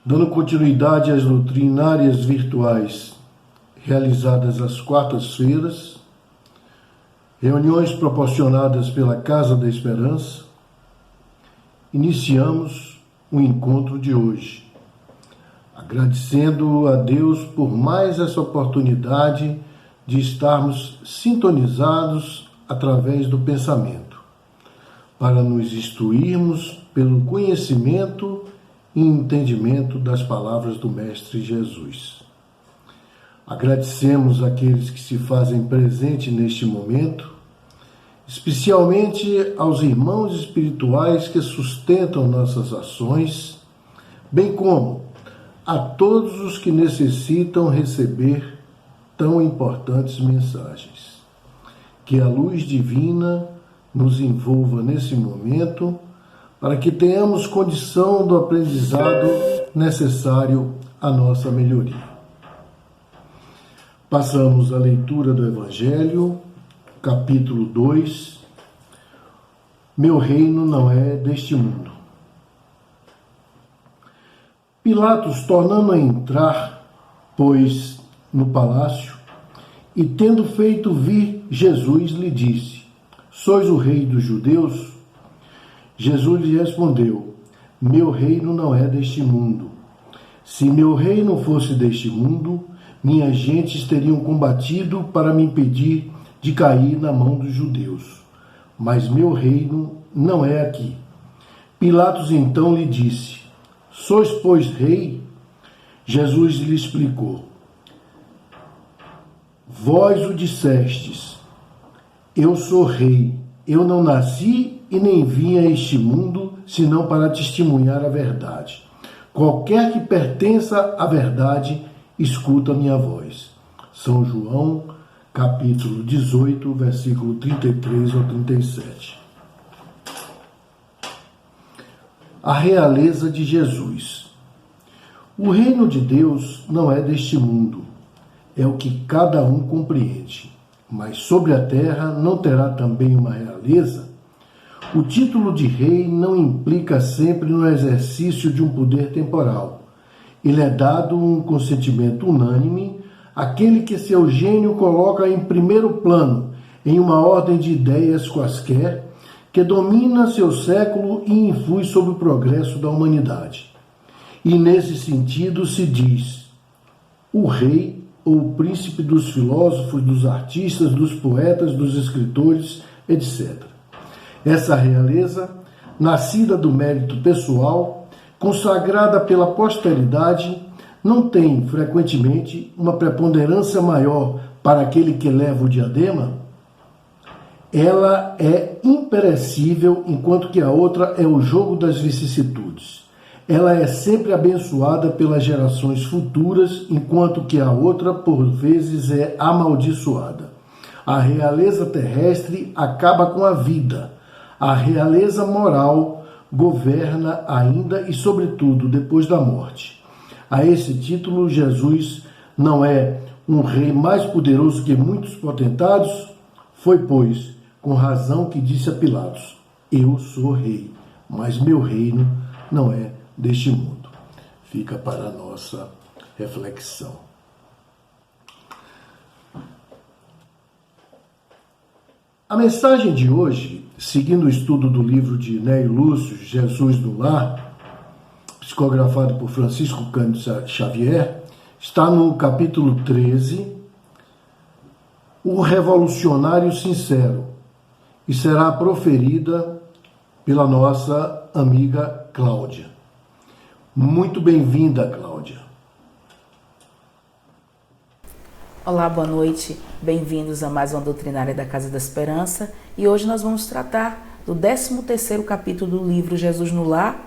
Dando continuidade às doutrinárias virtuais realizadas às quartas-feiras, reuniões proporcionadas pela Casa da Esperança, iniciamos o encontro de hoje, agradecendo a Deus por mais essa oportunidade de estarmos sintonizados através do pensamento, para nos instruirmos pelo conhecimento e entendimento das palavras do Mestre Jesus. Agradecemos àqueles que se fazem presente neste momento, especialmente aos irmãos espirituais que sustentam nossas ações, bem como a todos os que necessitam receber tão importantes mensagens. Que a luz divina nos envolva nesse momento, para que tenhamos condição do aprendizado necessário à nossa melhoria. Passamos à leitura do Evangelho, capítulo 2. Meu reino não é deste mundo. Pilatos, tornando a entrar, pois, no palácio, e tendo feito vir Jesus, lhe disse: Sois o rei dos judeus? Jesus lhe respondeu: Meu reino não é deste mundo. Se meu reino fosse deste mundo, minhas gentes teriam combatido para me impedir de cair na mão dos judeus. Mas meu reino não é aqui. Pilatos então lhe disse: Sois, pois, rei? Jesus lhe explicou: Vós o dissestes. Eu sou rei. Eu não nasci e nem vim a este mundo, senão para testemunhar a verdade. Qualquer que pertença à verdade, escuta a minha voz. São João, capítulo 18, versículo 33 ao 37. A realeza de Jesus. O reino de Deus não é deste mundo, é o que cada um compreende. Mas sobre a terra não terá também uma realeza? O título de rei não implica sempre no exercício de um poder temporal. Ele é dado um consentimento unânime àquele que seu gênio coloca em primeiro plano, em uma ordem de ideias quaisquer, que domina seu século e influi sobre o progresso da humanidade. E nesse sentido se diz: o rei ou o príncipe dos filósofos, dos artistas, dos poetas, dos escritores, etc. Essa realeza, nascida do mérito pessoal, consagrada pela posteridade, não tem, frequentemente, uma preponderância maior para aquele que leva o diadema? Ela é imperecível, enquanto que a outra é o jogo das vicissitudes. Ela é sempre abençoada pelas gerações futuras, enquanto que a outra, por vezes, é amaldiçoada. A realeza terrestre acaba com a vida. A realeza moral governa ainda e, sobretudo, depois da morte. A esse título, Jesus não é um rei mais poderoso que muitos potentados? Foi, pois, com razão que disse a Pilatos: Eu sou rei, mas meu reino não é deste mundo. Fica para a nossa reflexão. A mensagem de hoje, seguindo o estudo do livro de Neio Lúcio, Jesus no Lar, psicografado por Francisco Cândido Xavier, está no capítulo 13, O Revolucionário Sincero, e será proferida pela nossa amiga Cláudia. Muito bem-vinda, Cláudia. Olá, boa noite. Bem-vindos a mais uma doutrinária da Casa da Esperança. E hoje nós vamos tratar do 13º capítulo do livro Jesus no Lar,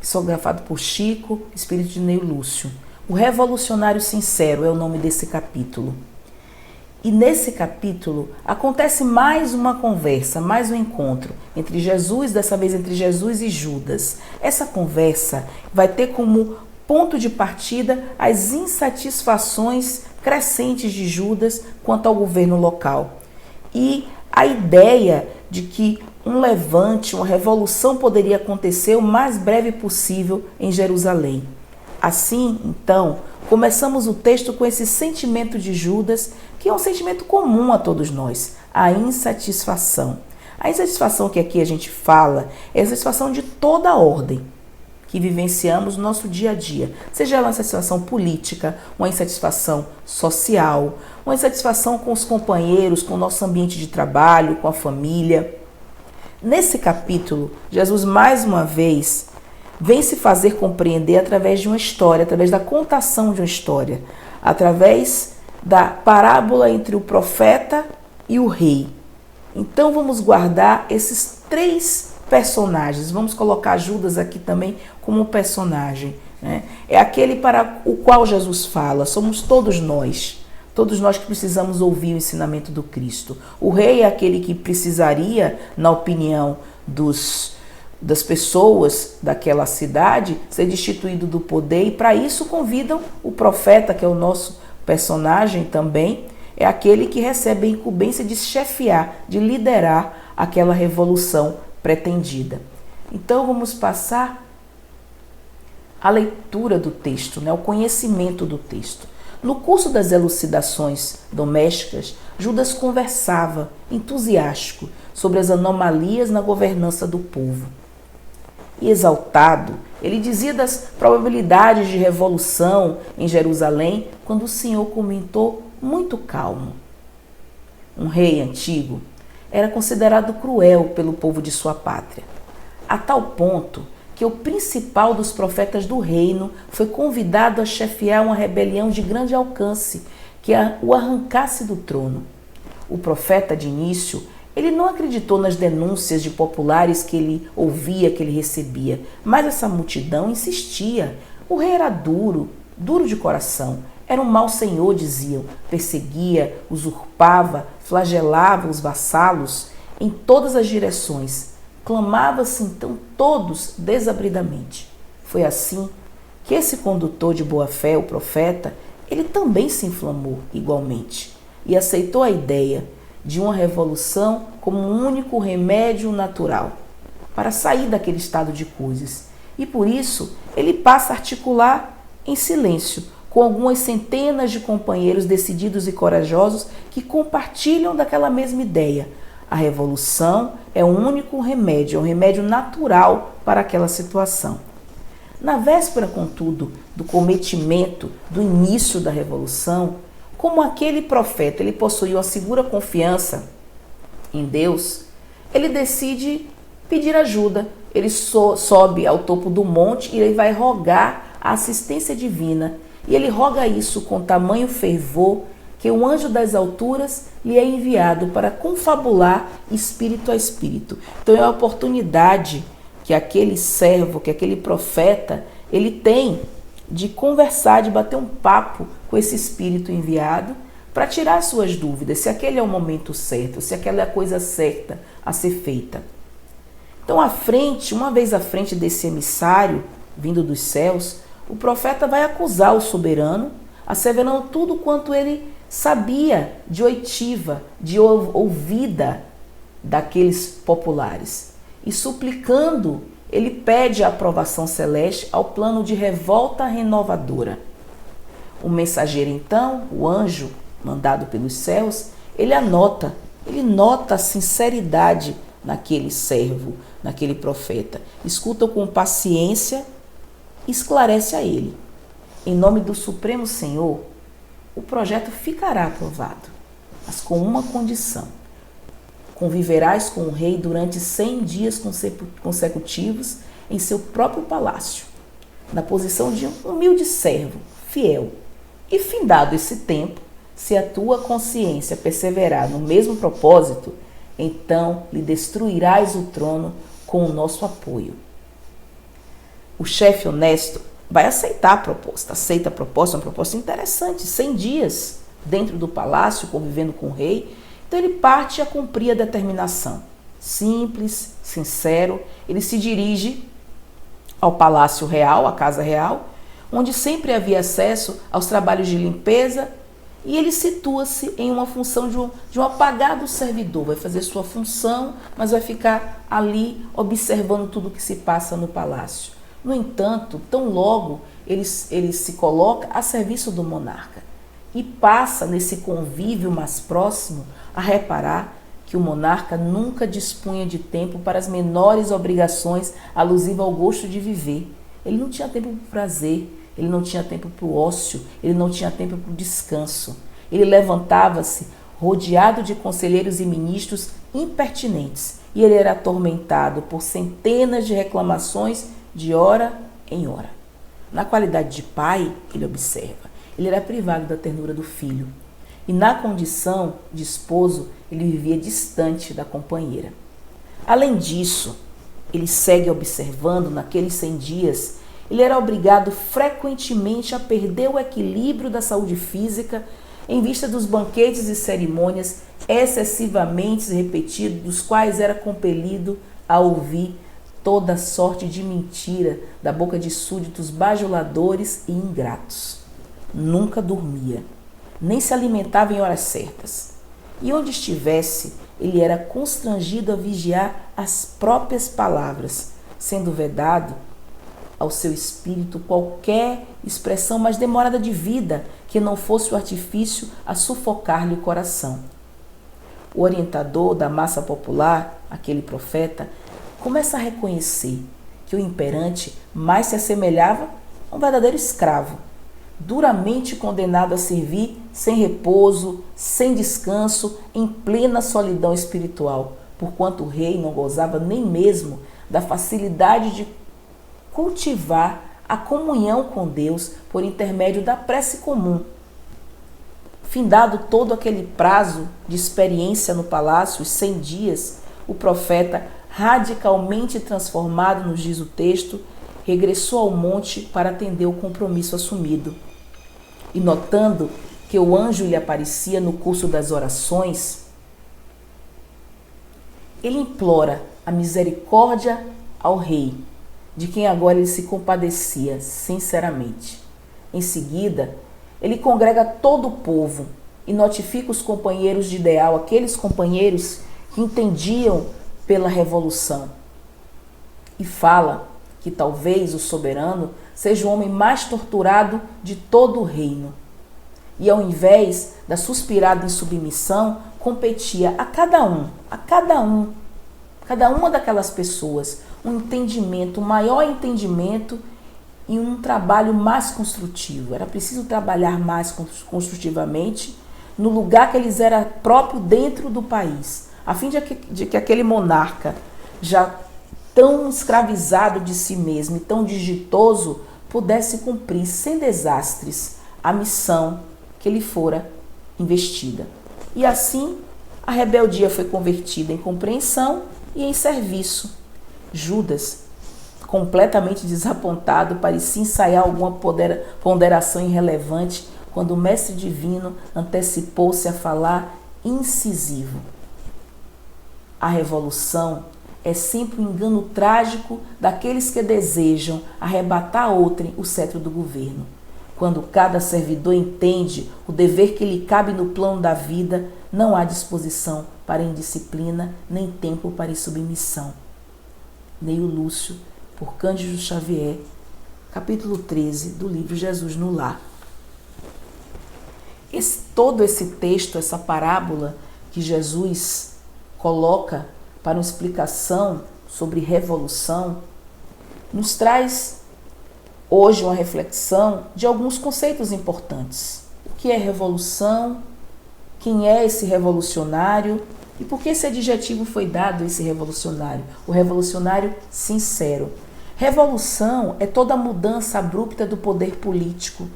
psicografado por Chico, espírito de Neio Lúcio. O Revolucionário Sincero é o nome desse capítulo. E nesse capítulo acontece mais uma conversa, mais um encontro entre Jesus, dessa vez entre Jesus e Judas. Essa conversa vai ter como ponto de partida as insatisfações crescentes de Judas quanto ao governo local. E a ideia de que um levante, uma revolução poderia acontecer o mais breve possível em Jerusalém. Assim, então, começamos o texto com esse sentimento de Judas, que é um sentimento comum a todos nós, a insatisfação. A insatisfação que aqui a gente fala é a insatisfação de toda a ordem que vivenciamos no nosso dia a dia. Seja ela uma insatisfação política, uma insatisfação social, uma insatisfação com os companheiros, com o nosso ambiente de trabalho, com a família. Nesse capítulo, Jesus mais uma vez vem se fazer compreender através de uma história, através da contação de uma história, através da parábola entre o profeta e o rei. Então vamos guardar esses três personagens. Vamos colocar Judas aqui também como um personagem, né? É aquele para o qual Jesus fala, somos todos nós que precisamos ouvir o ensinamento do Cristo. O rei é aquele que precisaria, na opinião das pessoas daquela cidade, ser destituído do poder, e para isso convidam o profeta, que é o nosso personagem também, é aquele que recebe a incumbência de chefiar, de liderar aquela revolução pretendida. Então vamos passar a leitura do texto, né, o conhecimento do texto. No curso das elucidações domésticas, Judas conversava, entusiástico, sobre as anomalias na governança do povo. E exaltado, ele dizia das probabilidades de revolução em Jerusalém, quando o Senhor comentou muito calmo. Um rei antigo era considerado cruel pelo povo de sua pátria, a tal ponto que o principal dos profetas do reino foi convidado a chefiar uma rebelião de grande alcance, que o arrancasse do trono. O profeta, de início, ele não acreditou nas denúncias de populares que ele ouvia, que ele recebia, mas essa multidão insistia. O rei era duro de coração, era um mau senhor, diziam, perseguia, usurpava, flagelava os vassalos em todas as direções. Clamava-se então todos desabridamente. Foi assim que esse condutor de boa fé, o profeta, ele também se inflamou igualmente e aceitou a ideia de uma revolução como um único remédio natural para sair daquele estado de coisas. E por isso ele passa a articular em silêncio com algumas centenas de companheiros decididos e corajosos que compartilham daquela mesma ideia. A revolução é o único remédio, é um remédio natural para aquela situação. Na véspera, contudo, do cometimento, do início da revolução, como aquele profeta ele possuía uma segura confiança em Deus, ele decide pedir ajuda. Ele sobe ao topo do monte e ele vai rogar a assistência divina. E ele roga isso com tamanho fervor que o anjo das alturas lhe é enviado para confabular espírito a espírito. Então é a oportunidade que aquele servo, que aquele profeta, ele tem de conversar, de bater um papo com esse espírito enviado para tirar suas dúvidas, se aquele é o momento certo, se aquela é a coisa certa a ser feita. Então, uma vez à frente desse emissário vindo dos céus, o profeta vai acusar o soberano, asseverando tudo quanto ele sabia de oitiva, de ouvida daqueles populares. E suplicando, ele pede a aprovação celeste ao plano de revolta renovadora. O mensageiro, então, o anjo mandado pelos céus, ele nota a sinceridade naquele servo, naquele profeta. Escuta com paciência e esclarece a ele. Em nome do Supremo Senhor, o projeto ficará aprovado, mas com uma condição. Conviverás com o rei durante 100 dias consecutivos em seu próprio palácio, na posição de um humilde servo, fiel. E findado esse tempo, se a tua consciência perseverar no mesmo propósito, então lhe destruirás o trono com o nosso apoio. O chefe honesto vai aceitar a proposta, aceita a proposta, uma proposta interessante, 100 dias dentro do palácio, convivendo com o rei. Então ele parte a cumprir a determinação. Simples, sincero, ele se dirige ao palácio real, à casa real, onde sempre havia acesso aos trabalhos de limpeza E ele situa-se em uma função de um apagado servidor. Vai fazer sua função, mas vai ficar ali observando tudo o que se passa no palácio. No entanto, tão logo ele se coloca a serviço do monarca e passa nesse convívio mais próximo a reparar que o monarca nunca dispunha de tempo para as menores obrigações alusivas ao gosto de viver. Ele não tinha tempo para o prazer, ele não tinha tempo para o ócio, ele não tinha tempo para o descanso. Ele levantava-se rodeado de conselheiros e ministros impertinentes e ele era atormentado por centenas de reclamações de hora em hora. Na qualidade de pai, ele observa, ele era privado da ternura do filho e na condição de esposo, ele vivia distante da companheira. Além disso, ele segue observando, naqueles 100 dias, ele era obrigado frequentemente a perder o equilíbrio da saúde física em vista dos banquetes e cerimônias excessivamente repetidos, dos quais era compelido a ouvir toda sorte de mentira da boca de súditos bajuladores e ingratos. Nunca dormia, nem se alimentava em horas certas. E onde estivesse, ele era constrangido a vigiar as próprias palavras, sendo vedado ao seu espírito qualquer expressão mais demorada de vida que não fosse o artifício a sufocar-lhe o coração. O orientador da massa popular, aquele profeta, começa a reconhecer que o imperante mais se assemelhava a um verdadeiro escravo, duramente condenado a servir sem repouso, sem descanso, em plena solidão espiritual, porquanto o rei não gozava nem mesmo da facilidade de cultivar a comunhão com Deus por intermédio da prece comum. Findado todo aquele prazo de experiência no palácio, os 100 dias, o profeta, radicalmente transformado, nos diz o texto, regressou ao monte para atender o compromisso assumido. E notando que o anjo lhe aparecia no curso das orações, ele implora a misericórdia ao rei, de quem agora ele se compadecia sinceramente. Em seguida, ele congrega todo o povo e notifica os companheiros de ideal, aqueles companheiros que entendiam pela revolução. E fala que talvez o soberano seja o homem mais torturado de todo o reino. E ao invés da suspirada insubmissão, competia a cada uma daquelas pessoas, um entendimento, um maior entendimento e um trabalho mais construtivo. Era preciso trabalhar mais construtivamente no lugar que eles eram próprio dentro do país, a fim de que aquele monarca, já tão escravizado de si mesmo e tão digitoso, pudesse cumprir sem desastres a missão que lhe fora investida. E assim, a rebeldia foi convertida em compreensão e em serviço. Judas, completamente desapontado, parecia ensaiar alguma ponderação irrelevante quando o mestre divino antecipou-se a falar incisivo. A revolução é sempre um engano trágico daqueles que desejam arrebatar a outrem o cetro do governo. Quando cada servidor entende o dever que lhe cabe no plano da vida, não há disposição para indisciplina, nem tempo para insubmissão. Neio Lúcio, por Cândido Xavier, capítulo 13 do livro Jesus no Lar. Todo esse texto, essa parábola que Jesus coloca para uma explicação sobre revolução, nos traz hoje uma reflexão de alguns conceitos importantes. O que é revolução? Quem é esse revolucionário? E por que esse adjetivo foi dado a esse revolucionário? O revolucionário sincero. Revolução é toda mudança abrupta do poder político,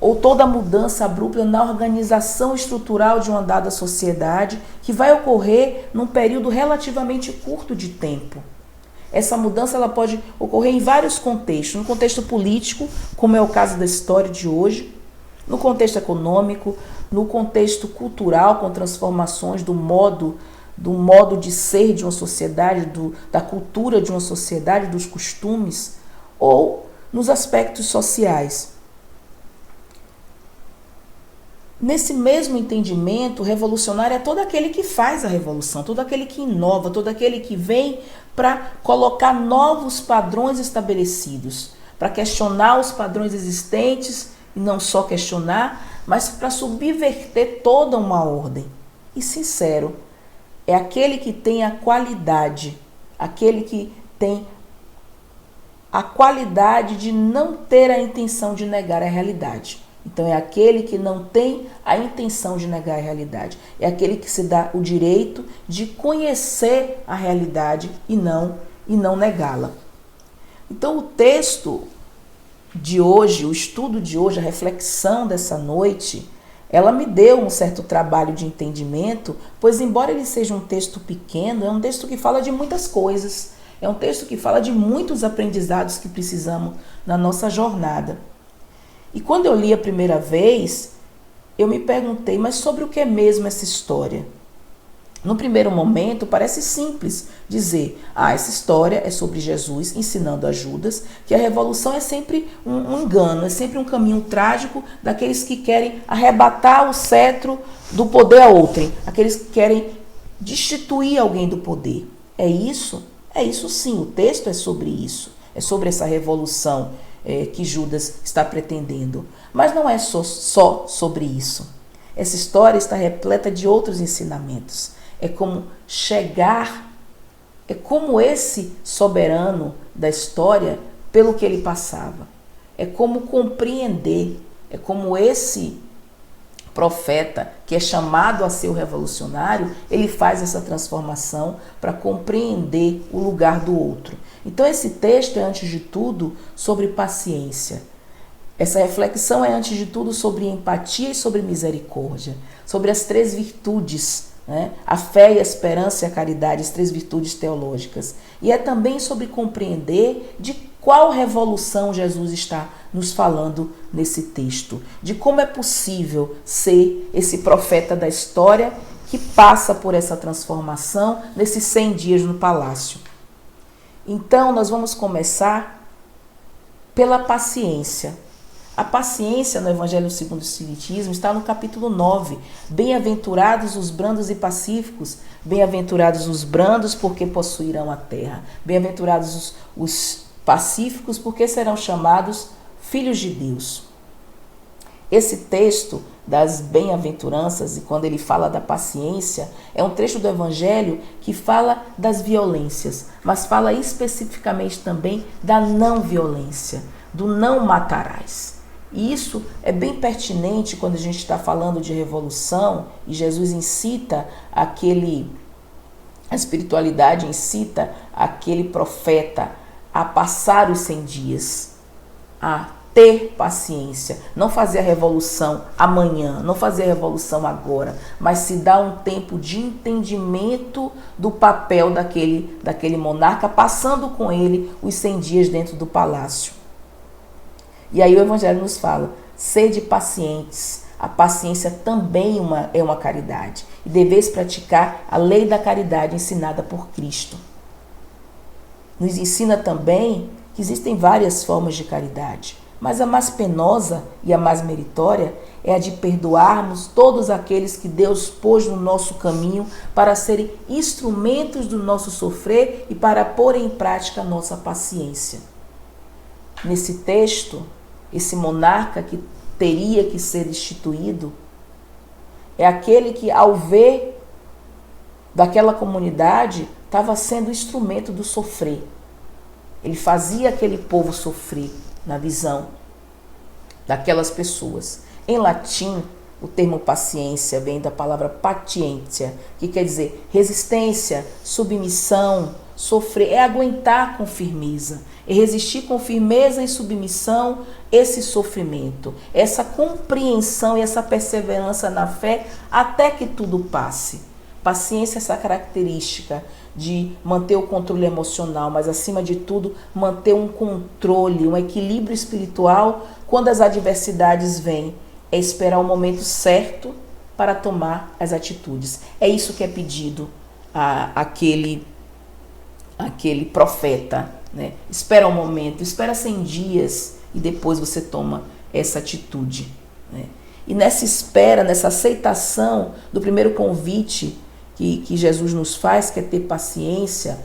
ou toda mudança abrupta na organização estrutural de uma dada sociedade, que vai ocorrer num período relativamente curto de tempo. Essa mudança ela pode ocorrer em vários contextos. No contexto político, como é o caso da história de hoje, no contexto econômico, no contexto cultural, com transformações do modo de ser de uma sociedade, da cultura de uma sociedade, dos costumes, ou nos aspectos sociais. Nesse mesmo entendimento, revolucionário é todo aquele que faz a revolução, todo aquele que inova, todo aquele que vem para colocar novos padrões estabelecidos, para questionar os padrões existentes e não só questionar, mas para subverter toda uma ordem. E sincero, é aquele que tem a qualidade, aquele que tem a qualidade de não ter a intenção de negar a realidade. Então é aquele que não tem a intenção de negar a realidade. É aquele que se dá o direito de conhecer a realidade e não negá-la. Então o texto de hoje, o estudo de hoje, a reflexão dessa noite, ela me deu um certo trabalho de entendimento, pois embora ele seja um texto pequeno, é um texto que fala de muitas coisas. É um texto que fala de muitos aprendizados que precisamos na nossa jornada. E quando eu li a primeira vez, eu me perguntei, mas sobre o que é mesmo essa história? No primeiro momento, parece simples dizer, essa história é sobre Jesus ensinando a Judas que a revolução é sempre um engano, é sempre um caminho trágico daqueles que querem arrebatar o cetro do poder a outrem, aqueles que querem destituir alguém do poder. É isso? É isso sim, o texto é sobre isso, é sobre essa revolução que Judas está pretendendo. Mas não é só sobre isso. Essa história está repleta de outros ensinamentos. É como esse soberano da história pelo que ele passava. É como compreender, é como esse profeta que é chamado a ser o revolucionário, ele faz essa transformação para compreender o lugar do outro. Então esse texto é antes de tudo sobre paciência. Essa reflexão é antes de tudo sobre empatia e sobre misericórdia, sobre as três virtudes, né? A fé, a esperança e a caridade, as três virtudes teológicas. E é também sobre compreender de qual revolução Jesus está nos falando nesse texto, de como é possível ser esse profeta da história que passa por essa transformação nesses 100 dias no palácio. Então, nós vamos começar pela paciência. A paciência no Evangelho segundo o Espiritismo está no capítulo 9. Bem-aventurados os brandos e pacíficos, bem-aventurados os brandos porque possuirão a terra, bem-aventurados os pacíficos porque serão chamados filhos de Deus. Esse texto das bem-aventuranças, e quando ele fala da paciência, é um trecho do Evangelho que fala das violências, mas fala especificamente também da não violência, do não matarás. E isso é bem pertinente quando a gente está falando de revolução e Jesus incita a espiritualidade incita aquele profeta a passar os 100 dias, a ter paciência, não fazer a revolução amanhã, não fazer a revolução agora, mas se dar um tempo de entendimento do papel daquele monarca, passando com ele os 100 dias dentro do palácio. E aí o Evangelho nos fala, sede pacientes, a paciência também é uma caridade, e deveis praticar a lei da caridade ensinada por Cristo. Nos ensina também que existem várias formas de caridade, mas a mais penosa e a mais meritória é a de perdoarmos todos aqueles que Deus pôs no nosso caminho para serem instrumentos do nosso sofrer e para pôr em prática a nossa paciência. Nesse texto, esse monarca que teria que ser destituído é aquele que, ao ver daquela comunidade, estava sendo instrumento do sofrer. Ele fazia aquele povo sofrer na visão daquelas pessoas. Em latim, o termo paciência vem da palavra patientia, que quer dizer resistência, submissão, sofrer, é aguentar com firmeza, é resistir com firmeza e submissão esse sofrimento, essa compreensão e essa perseverança na fé até que tudo passe. Paciência é essa característica de manter o controle emocional, mas acima de tudo manter um controle, um equilíbrio espiritual quando as adversidades vêm. É esperar o momento certo para tomar as atitudes. É isso que é pedido àquele profeta, né? Espera um momento, espera 100 dias e depois você toma essa atitude, né? E nessa espera, nessa aceitação do primeiro convite que Jesus nos faz, que é ter paciência,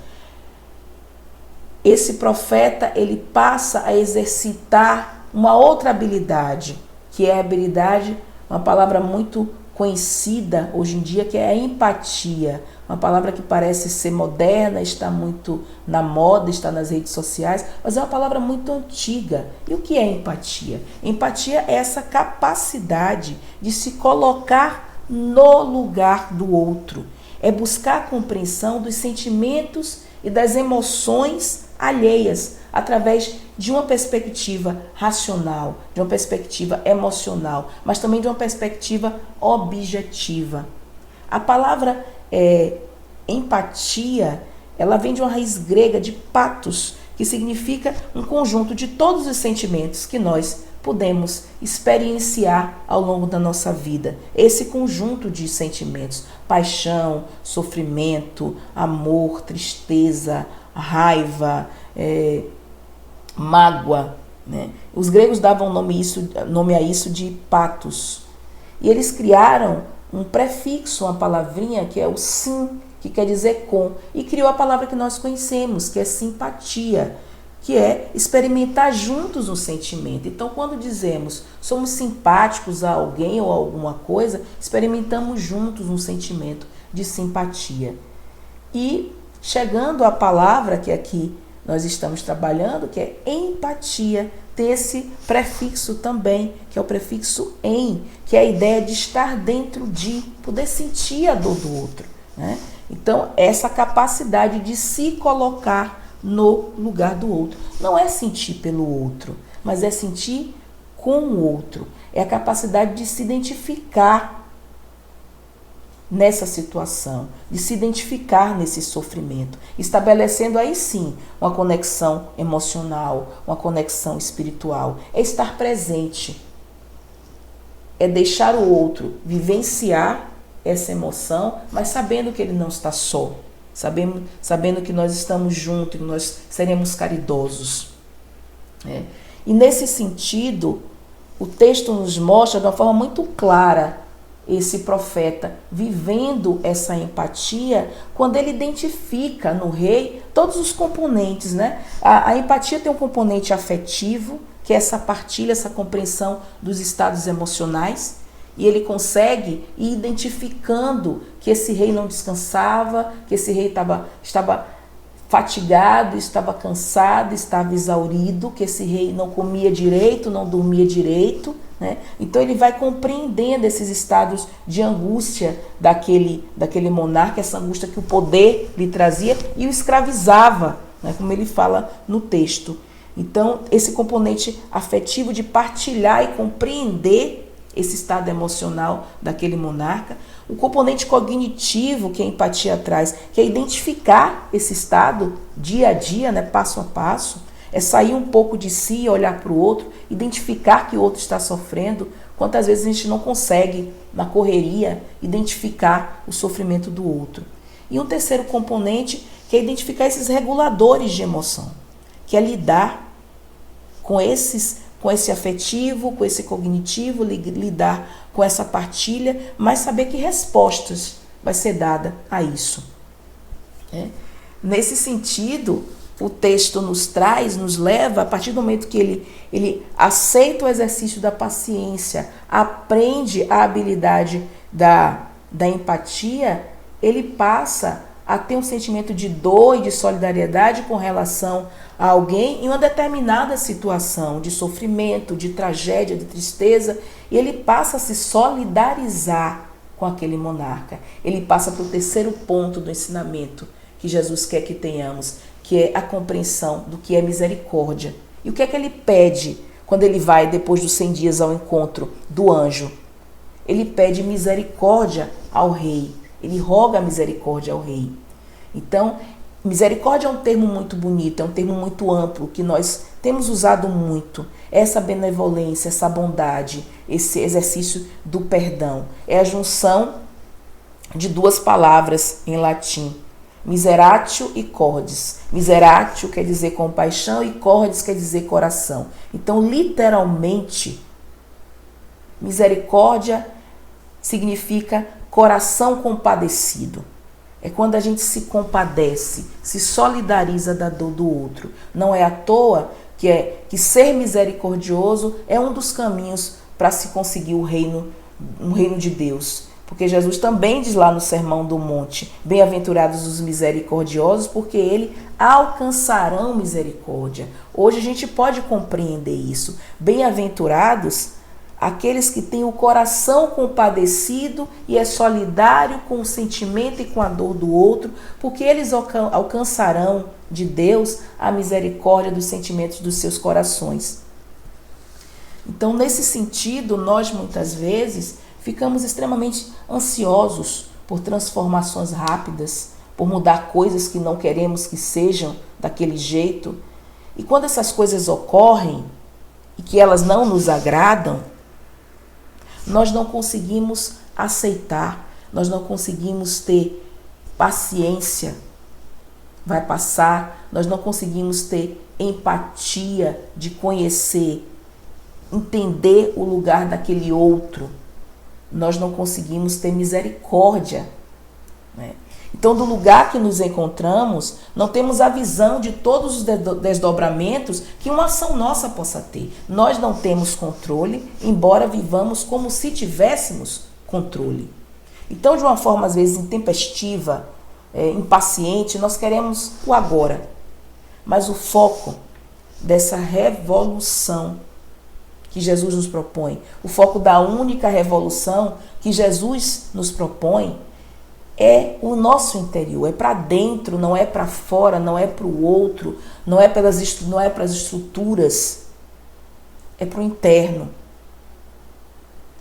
esse profeta, ele passa a exercitar uma outra habilidade, que é a habilidade, uma palavra muito conhecida hoje em dia, que é a empatia. Uma palavra que parece ser moderna, está muito na moda, está nas redes sociais, mas é uma palavra muito antiga. E o que é empatia? Empatia é essa capacidade de se colocar no lugar do outro. É buscar a compreensão dos sentimentos e das emoções alheias, através de uma perspectiva racional, de uma perspectiva emocional, mas também de uma perspectiva objetiva. A palavra empatia, ela vem de uma raiz grega de patos, que significa um conjunto de todos os sentimentos que nós podemos experienciar ao longo da nossa vida. Esse conjunto de sentimentos: paixão, sofrimento, amor, tristeza, raiva, mágoa, né? Os gregos davam nome a isso de patos. E eles criaram um prefixo, uma palavrinha que é o sim, que quer dizer com, e criou a palavra que nós conhecemos, que é simpatia, que é experimentar juntos um sentimento. Então, quando dizemos somos simpáticos a alguém ou a alguma coisa, experimentamos juntos um sentimento de simpatia. E chegando à palavra que aqui nós estamos trabalhando, que é empatia, tem esse prefixo também, que é o prefixo em, que é a ideia de estar dentro de, poder sentir a dor do outro, né? Então, essa capacidade de se colocar no lugar do outro. Não é sentir pelo outro, mas é sentir com o outro. É a capacidade de se identificar nessa situação, de se identificar nesse sofrimento, estabelecendo aí sim uma conexão emocional, uma conexão espiritual. É estar presente, é deixar o outro vivenciar essa emoção, mas sabendo que ele não está só, sabendo que nós estamos juntos, que nós seremos caridosos. E nesse sentido, o texto nos mostra de uma forma muito clara esse profeta vivendo essa empatia quando ele identifica no rei todos os componentes, né? A empatia tem um componente afetivo, que é essa partilha, essa compreensão dos estados emocionais, e ele consegue ir identificando que esse rei não descansava, que esse rei estava fatigado, estava cansado, estava exaurido, que esse rei não comia direito, não dormia direito, né? Então ele vai compreendendo esses estados de angústia daquele monarca, essa angústia que o poder lhe trazia e o escravizava, né? Como ele fala no texto. Então esse componente afetivo de partilhar e compreender esse estado emocional daquele monarca, o componente cognitivo que a empatia traz, que é identificar esse estado dia a dia, né, passo a passo, é sair um pouco de si, olhar para o outro, identificar que o outro está sofrendo. Quantas vezes a gente não consegue, na correria, identificar o sofrimento do outro. E um terceiro componente, que é identificar esses reguladores de emoção, que é lidar com esse afetivo, com esse cognitivo, lidar com essa partilha, mas saber que respostas vai ser dada a isso. Nesse sentido, o texto nos leva, a partir do momento que ele aceita o exercício da paciência, aprende a habilidade da empatia, ele passa a ter um sentimento de dor e de solidariedade com relação a alguém em uma determinada situação de sofrimento, de tragédia, de tristeza, e ele passa a se solidarizar com aquele monarca. Ele passa para o terceiro ponto do ensinamento que Jesus quer que tenhamos, que é a compreensão do que é misericórdia. E o que é que ele pede quando ele vai, depois dos 100 dias, ao encontro do anjo? Ele pede misericórdia ao rei. Ele roga a misericórdia ao rei. Então, misericórdia é um termo muito bonito, é um termo muito amplo, que nós temos usado muito. Essa benevolência, essa bondade, esse exercício do perdão. É a junção de duas palavras em latim. Miseratio e cordis. Miseratio quer dizer compaixão e cordis quer dizer coração. Então, literalmente, Misericórdia significa coração compadecido. É quando a gente se compadece, se solidariza da dor do outro. Não é à toa que ser misericordioso é um dos caminhos para se conseguir um reino de Deus. Porque Jesus também diz lá no Sermão do Monte: bem-aventurados os misericordiosos, porque eles alcançarão misericórdia. Hoje a gente pode compreender isso. Bem-aventurados aqueles que têm o coração compadecido e é solidário com o sentimento e com a dor do outro, porque eles alcançarão de Deus a misericórdia dos sentimentos dos seus corações. Então, nesse sentido, nós muitas vezes ficamos extremamente ansiosos por transformações rápidas, por mudar coisas que não queremos que sejam daquele jeito. E quando essas coisas ocorrem e que elas não nos agradam, nós não conseguimos aceitar, nós não conseguimos ter paciência. Vai passar, nós não conseguimos ter empatia de conhecer, entender o lugar daquele outro. Nós não conseguimos ter misericórdia, né? Então, do lugar que nos encontramos, não temos a visão de todos os desdobramentos que uma ação nossa possa ter. Nós não temos controle, embora vivamos como se tivéssemos controle. Então, de uma forma às vezes intempestiva, impaciente, nós queremos o agora. Mas o foco dessa revolução que Jesus nos propõe, o foco da única revolução que Jesus nos propõe, é o nosso interior, é para dentro, não é para fora, não é para o outro, não é para as estruturas, é para o interno.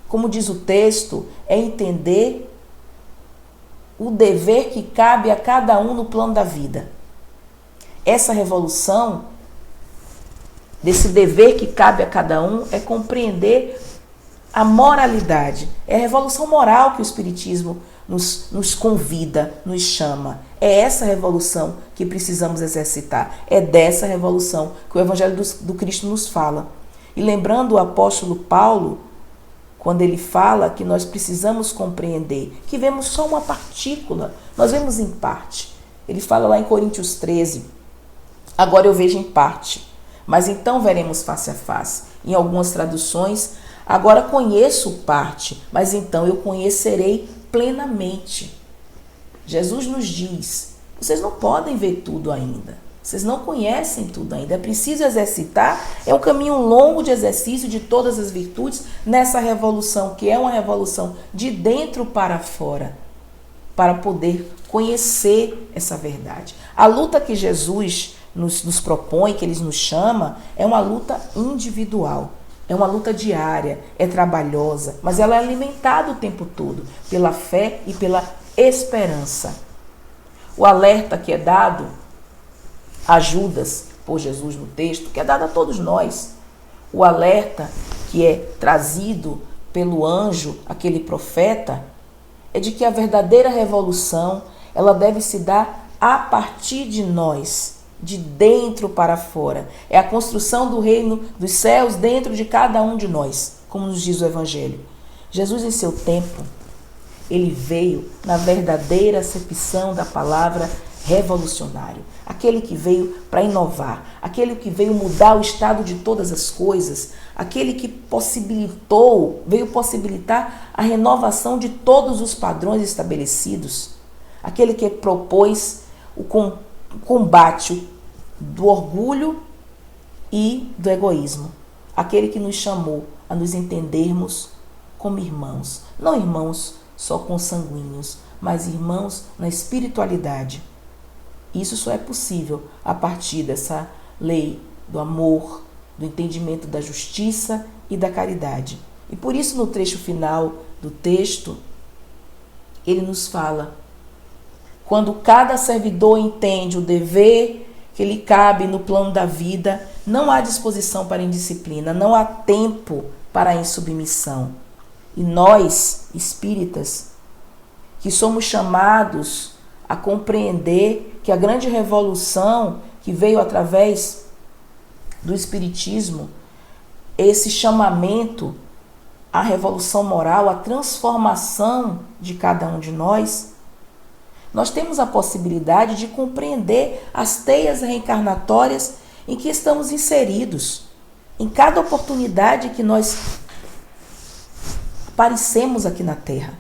Como diz o texto, é entender o dever que cabe a cada um no plano da vida. Essa revolução, desse dever que cabe a cada um, é compreender a moralidade. É a revolução moral que o Espiritismo nos convida, nos chama. É essa revolução que precisamos exercitar. É dessa revolução que o Evangelho do Cristo nos fala. E lembrando o apóstolo Paulo, quando ele fala que nós precisamos compreender que vemos só uma partícula, nós vemos em parte. Ele fala lá em Coríntios 13, agora eu vejo em parte, mas então veremos face a face. Em algumas traduções, agora conheço parte, mas então eu conhecerei plenamente. Jesus nos diz: vocês não podem ver tudo ainda, vocês não conhecem tudo ainda, é preciso exercitar, é um caminho longo de exercício de todas as virtudes nessa revolução, que é uma revolução de dentro para fora, para poder conhecer essa verdade. A luta que Jesus nos propõe, que ele nos chama, é uma luta individual. É uma luta diária, é trabalhosa, mas ela é alimentada o tempo todo pela fé e pela esperança. O alerta que é dado a Judas por Jesus no texto, que é dado a todos nós. O alerta que é trazido pelo anjo, aquele profeta, é de que a verdadeira revolução, ela deve se dar a partir de nós, de dentro para fora. É a construção do reino dos céus dentro de cada um de nós, como nos diz o Evangelho. Jesus, em seu tempo, ele veio na verdadeira acepção da palavra revolucionário. Aquele que veio para inovar, aquele que veio mudar o estado de todas as coisas, aquele que veio possibilitar a renovação de todos os padrões estabelecidos, aquele que propôs o combate do orgulho e do egoísmo. Aquele que nos chamou a nos entendermos como irmãos. Não irmãos só consanguíneos, mas irmãos na espiritualidade. Isso só é possível a partir dessa lei do amor, do entendimento da justiça e da caridade. E por isso, no trecho final do texto, ele nos fala: quando cada servidor entende o dever que lhe cabe no plano da vida, não há disposição para a indisciplina, não há tempo para a insubmissão. E nós, espíritas, que somos chamados a compreender que a grande revolução que veio através do Espiritismo, esse chamamento a revolução moral, a transformação de cada um de nós, nós temos a possibilidade de compreender as teias reencarnatórias em que estamos inseridos. Em cada oportunidade que nós aparecemos aqui na Terra,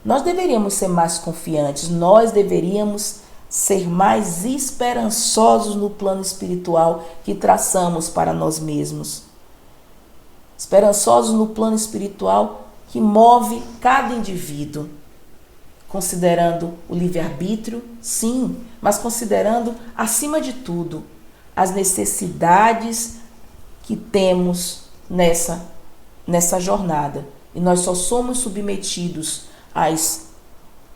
nós deveríamos ser mais confiantes, nós deveríamos ser mais esperançosos no plano espiritual que traçamos para nós mesmos. Esperançosos no plano espiritual que move cada indivíduo, considerando o livre-arbítrio, sim, mas considerando, acima de tudo, as necessidades que temos nessa jornada. E nós só somos submetidos às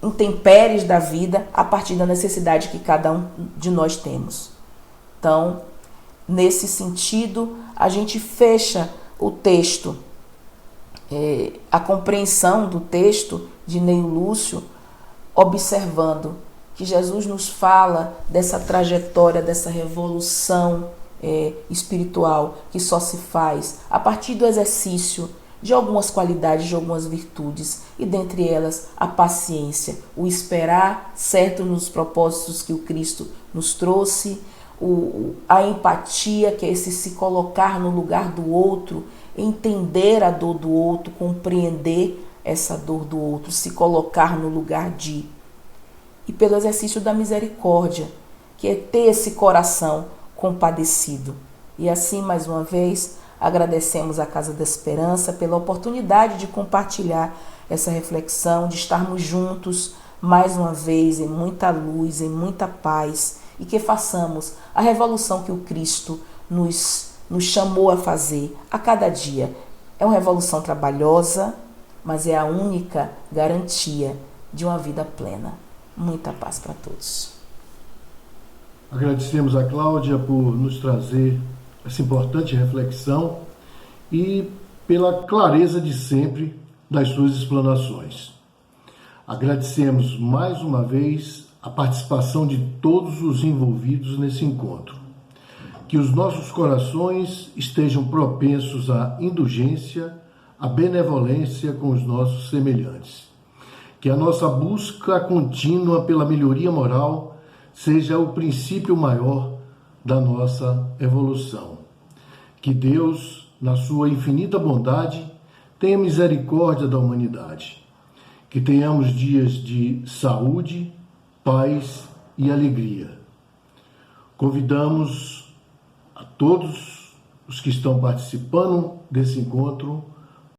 intempéries da vida a partir da necessidade que cada um de nós temos. Então, nesse sentido, a gente fecha o texto, a compreensão do texto de Neio Lúcio, observando que Jesus nos fala dessa trajetória, dessa revolução espiritual que só se faz a partir do exercício de algumas qualidades, de algumas virtudes, e dentre elas a paciência, o esperar certo nos propósitos que o Cristo nos trouxe, a empatia, que é esse se colocar no lugar do outro, entender a dor do outro, compreender essa dor do outro, se colocar no lugar de. E pelo exercício da misericórdia, que é ter esse coração compadecido. E assim, mais uma vez, agradecemos à Casa da Esperança pela oportunidade de compartilhar essa reflexão, de estarmos juntos mais uma vez em muita luz, em muita paz, e que façamos a revolução que o Cristo nos chamou a fazer a cada dia. É uma revolução trabalhosa, mas é a única garantia de uma vida plena. Muita paz para todos. Agradecemos a Cláudia por nos trazer essa importante reflexão e pela clareza de sempre das suas explanações. Agradecemos mais uma vez a participação de todos os envolvidos nesse encontro. Que os nossos corações estejam propensos à indulgência, à benevolência com os nossos semelhantes. Que a nossa busca contínua pela melhoria moral seja o princípio maior da nossa evolução. Que Deus, na sua infinita bondade, tenha misericórdia da humanidade. Que tenhamos dias de saúde, paz e alegria. Convidamos a todos os que estão participando desse encontro